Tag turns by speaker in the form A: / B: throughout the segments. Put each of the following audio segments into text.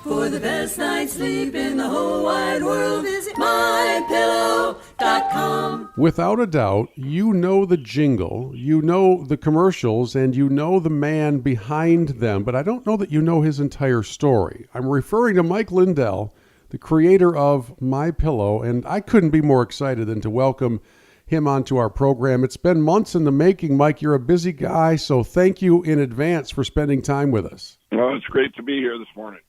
A: For the best night's sleep in the whole wide world, visit MyPillow.com.
B: Without a doubt, you know the jingle, you know the commercials, and you know the man behind them, but I don't know that you know his entire story. I'm referring to Mike Lindell, the creator of MyPillow, and I couldn't be more excited than to welcome him onto our program. It's been months in the making, Mike. You're a busy guy, so thank you in advance for spending time with us.
C: Well, it's great to be here this morning.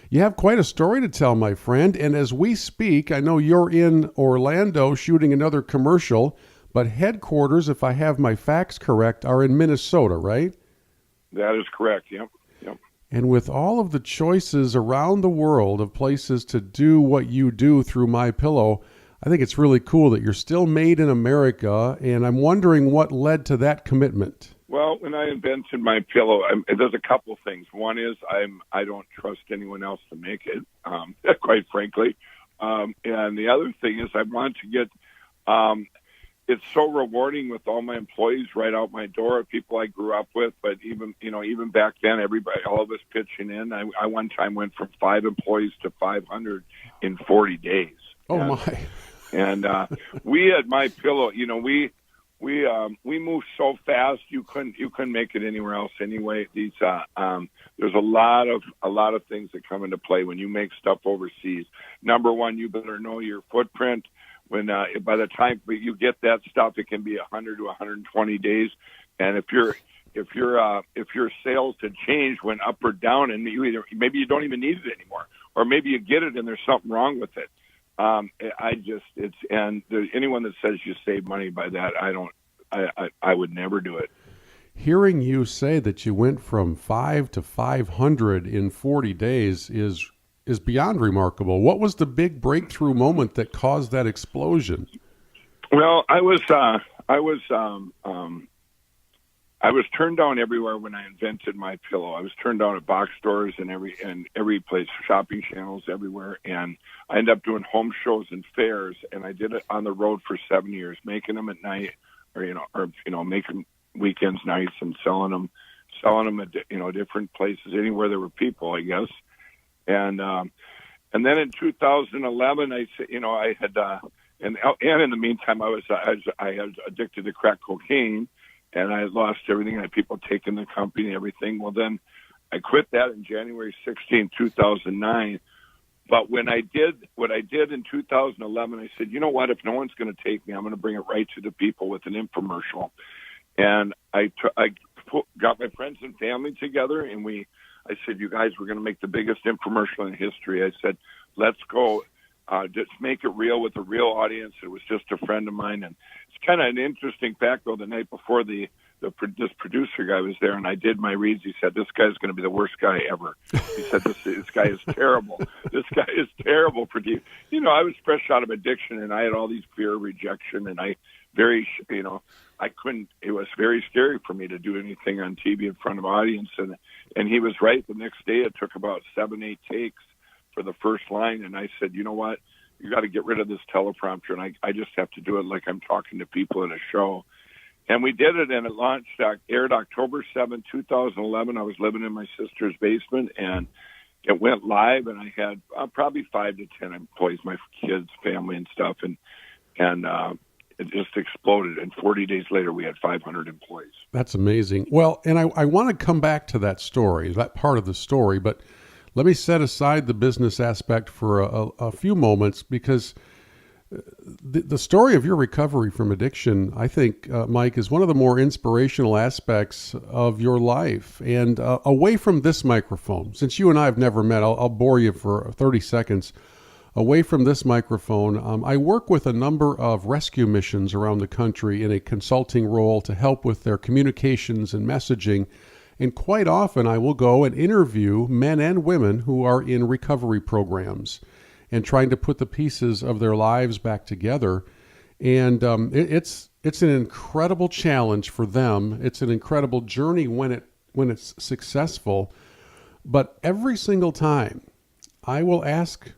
B: You have quite a story to tell, my friend, and as we speak, I know you're in Orlando shooting another commercial, but headquarters, if I have my facts correct, are in Minnesota, right?
C: That is correct, yep.
B: And with all of the choices around the world of places to do what you do through MyPillow, I think it's really cool that you're still made in America, and I'm wondering what led to that commitment.
C: Well, when I invented MyPillow, there's a couple of things. One is I don't trust anyone else to make it, quite frankly. And the other thing is I want to get it's so rewarding with all my employees right out my door, people I grew up with. But even back then, everybody, all of us pitching in. I one time went from 5 employees to 500 in 40 days.
B: Oh, my.
C: And we at MyPillow, we move so fast you couldn't make it anywhere else anyway. These there's a lot of things that come into play when you make stuff overseas. Number one, you better know your footprint. When by the time you get that stuff, it can be 100 to 120 days. And if your sales to change went up or down, and maybe you don't even need it anymore, or maybe you get it and there's something wrong with it. Anyone that says you save money by that, I would never do it.
B: Hearing you say that you went from 5 to 500 in 40 days is beyond remarkable. What was the big breakthrough moment that caused that explosion?
C: Well, I was turned down everywhere when I invented MyPillow. I was turned down at box stores and every place, shopping channels everywhere, and I ended up doing home shows and fairs, and I did it on the road for 7 years, making them at night, or making weekends nights and selling them at different places, anywhere there were people, I guess. And then in 2011, I had in the meantime I had addicted to crack cocaine. And I lost everything. I had people taking the company and everything. Well, then I quit that in January 16, 2009. But when I did what I did in 2011, I said, you know what? If no one's going to take me, I'm going to bring it right to the people with an infomercial. And I got my friends and family together, and I said, you guys, we're going to make the biggest infomercial in history. I said, let's go. Just make it real with a real audience. It was just a friend of mine, and it's kind of an interesting fact. Though the night before this producer guy was there, and I did my reads. He said, "This guy's going to be the worst guy ever." He said, "This guy is terrible. This guy is terrible for you." I was fresh out of addiction, and I had all these fear of rejection, and I couldn't. It was very scary for me to do anything on TV in front of an audience, and he was right. The next day, it took about 7-8 takes for the first line, and I said, you know what, you got to get rid of this teleprompter, and I just have to do it like I'm talking to people at a show. And we did it, and it aired October 7, 2011. I was living in my sister's basement, and it went live, and I had probably 5 to 10 employees, my kids, family, and stuff, and it just exploded. And 40 days later, we had 500 employees. That's
B: amazing. Well, and I want to come back to that story, that part of the story, but let me set aside the business aspect for a few moments, because the story of your recovery from addiction, I think, Mike, is one of the more inspirational aspects of your life. And away from this microphone, since you and I have never met, I'll bore you for 30 seconds. Away from this microphone, I work with a number of rescue missions around the country in a consulting role to help with their communications and messaging. And quite often I will go and interview men and women who are in recovery programs and trying to put the pieces of their lives back together. And it's an incredible challenge for them. It's an incredible journey when it's successful. But every single time I will ask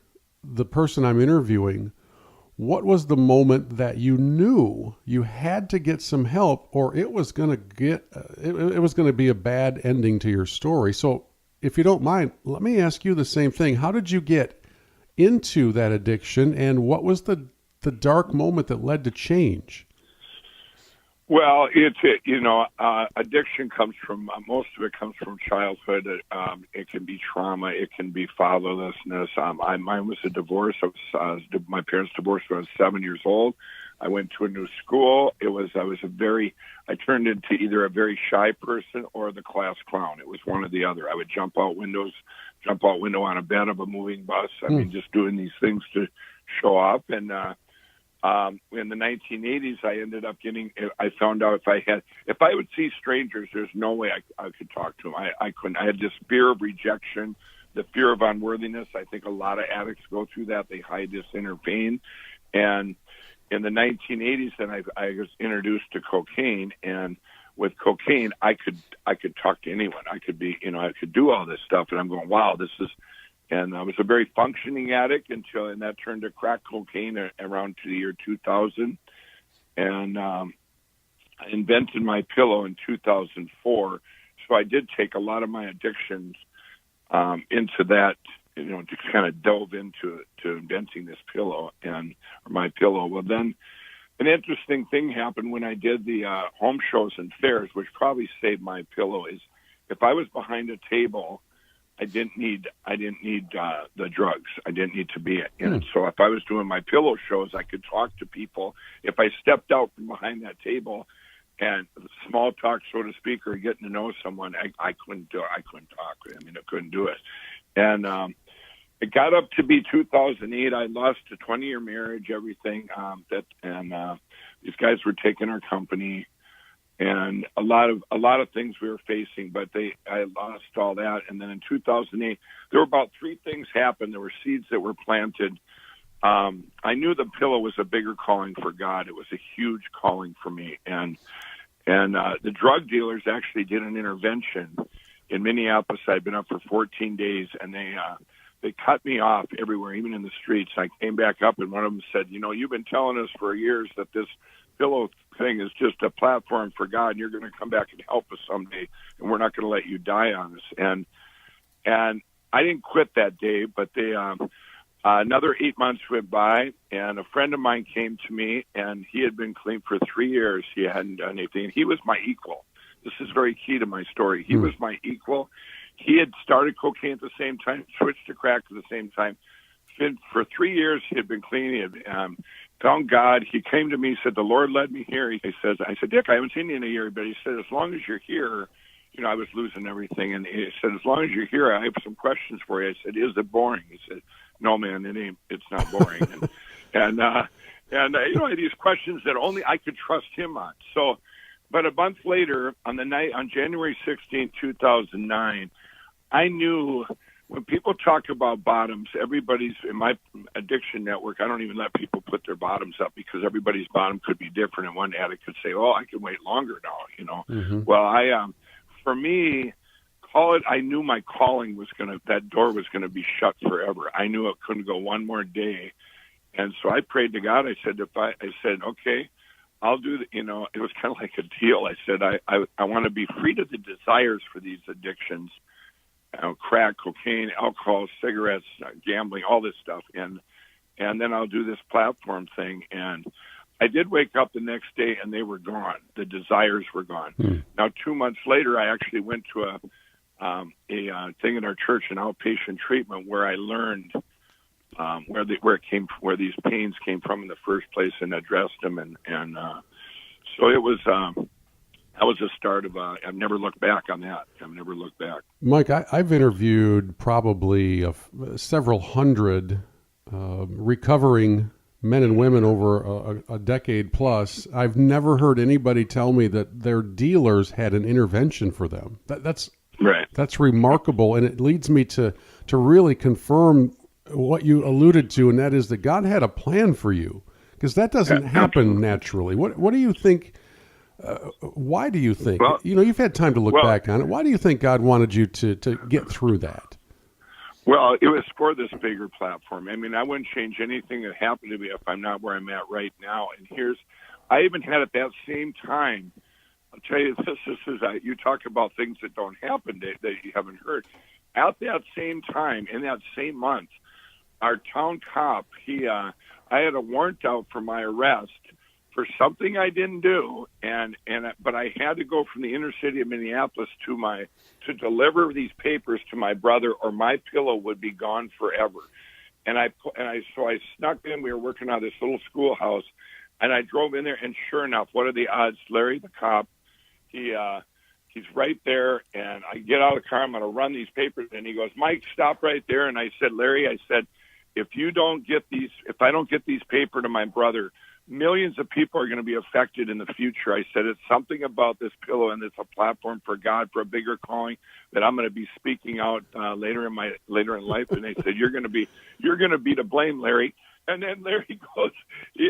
B: the person I'm interviewing, what was the moment that you knew you had to get some help, or it was going to be a bad ending to your story? So if you don't mind, let me ask you the same thing. How did you get into that addiction, and what was the dark moment that led to change?
C: Well, addiction comes from most of it comes from childhood. It can be trauma. It can be fatherlessness. Mine was a divorce. My parents divorced when I was 7 years old. I went to a new school. I turned into either a very shy person or the class clown. It was one or the other. I would jump out window on a bed of a moving bus. I mean, just doing these things to show up. And in the 1980s, I found out if I would see strangers, there's no way I could talk to them. I couldn't. I had this fear of rejection, the fear of unworthiness. I think a lot of addicts go through that. They hide this inner pain. And in the 1980s, then I was introduced to cocaine, and with cocaine, I could talk to anyone. I could do all this stuff, and I'm going, wow, this is. And I was a very functioning addict and that turned to crack cocaine around to the year 2000. And I invented MyPillow in 2004. So I did take a lot of my addictions into that, to kind of delve into inventing this pillow or MyPillow. Well, then an interesting thing happened when I did the home shows and fairs, which probably saved MyPillow, is if I was behind a table, I didn't need the drugs. I didn't need to be in it. So if I was doing MyPillow shows, I could talk to people. If I stepped out from behind that table and small talk, so to speak, or getting to know someone, I couldn't do it. I couldn't talk. I mean, I couldn't do it. And it got up to be 2008. I lost a 20-year marriage, everything. These guys were taking our company. And a lot of things we were facing, but I lost all that. And then in 2008, there were about three things happened. There were seeds that were planted. I knew the pillow was a bigger calling for God. It was a huge calling for me. And the drug dealers actually did an intervention in Minneapolis. I'd been up for 14 days, and they cut me off everywhere, even in the streets. I came back up, and one of them said, you've been telling us for years that this pillow thing is just a platform for God, and you're going to come back and help us someday, and we're not going to let you die on us. And I didn't quit that day, but another 8 months went by, and a friend of mine came to me, and he had been clean for 3 years. He hadn't done anything, and he was my equal. This is very key to my story. He was my equal. He had started cocaine at the same time, switched to crack at the same time. For 3 years, he had been clean. He had found God. He came to me, said, the Lord led me here. I said, Dick, I haven't seen you in a year. But he said, as long as you're here, I was losing everything. And he said, as long as you're here, I have some questions for you. I said, is it boring? He said, no, man, it's not boring. and these questions that only I could trust him on. So, but a month later, on January 16, 2009, I knew when people talk about bottoms, everybody's in my addiction network. I don't even let people put their bottoms up because everybody's bottom could be different. And one addict could say, "Oh, I can wait longer now." Well, for me, I knew my calling that door was gonna be shut forever. I knew it couldn't go one more day, and so I prayed to God. I said, okay, I'll do. It was kind of like a deal. I said, I want to be free to the desires for these addictions. Crack, cocaine, alcohol, cigarettes, gambling, all this stuff. And then I'll do this platform thing. And I did wake up the next day and they were gone. The desires were gone. Now, 2 months later, I actually went to a thing in our church, an outpatient treatment, where I learned where these pains came from in the first place and addressed them. And so it was, that was the start of, I've never looked back on that. I've never looked back.
B: Mike, I've interviewed probably several hundred recovering men and women over a decade plus. I've never heard anybody tell me that their dealers had an intervention for them. That's
C: right.
B: That's remarkable, and it leads me to really confirm what you alluded to, and that is that God had a plan for you, because that doesn't happen naturally. What do you think? Why do you think?
C: Well,
B: you've had time to look back on it. Why do you think God wanted you to get through that?
C: Well, it was for this bigger platform. I mean, I wouldn't change anything that happened to me if I'm not where I'm at right now. And I even had at that same time, I'll tell you this is, you talk about things that don't happen that you haven't heard. at that same time, in that same month, our town cop, I had a warrant out for my arrest for something I didn't do, but I had to go from the inner city of Minneapolis to deliver these papers to my brother, or MyPillow would be gone forever. So I snuck in. We were working on this little schoolhouse, and I drove in there. And sure enough, what are the odds? Larry, the cop, he's right there. And I get out of the car. I'm going to run these papers, and he goes, "Mike, stop right there." And I said, "Larry," I said, if I don't get these papers to my brother, millions of people are going to be affected in the future. I said, it's something about this pillow, and it's a platform for God, for a bigger calling, that I'm going to be speaking out later in life. And they said, you're going to be to blame, Larry. And then Larry goes,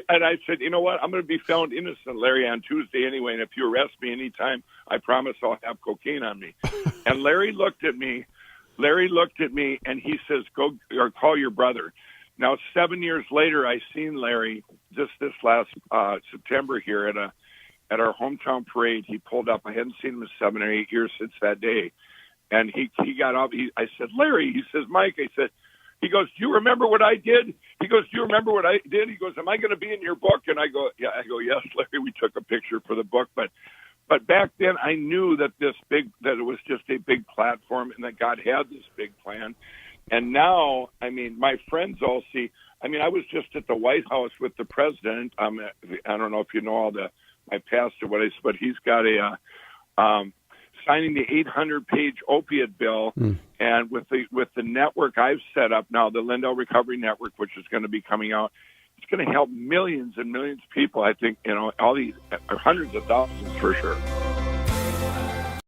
C: and I said, you know what? I'm going to be found innocent, Larry, on Tuesday anyway. And if you arrest me anytime, I promise I'll have cocaine on me. And Larry looked at me, and he says, go or call your brother. Now, 7 years later, I seen Larry just this last September here at our hometown parade. He pulled up. I hadn't seen him in 7 or 8 years since that day. And he got up. I said, Larry, he says, Mike, he goes, do you remember what I did? He goes, do you remember what I did? He goes, am I going to be in your book? And I go, yeah. I go, yes, Larry, we took a picture for the book. But back then I knew that that it was just a big platform, and that God had this big plan. And now, I mean, my friends all see. I mean, I was just at the White House with the president. I don't know if you know all my pastor, but he's got signing the 800-page opiate bill, and with the network I've set up now, the Lindell Recovery Network, which is going to be coming out, it's going to help millions and millions of people. I think all these hundreds of thousands for sure.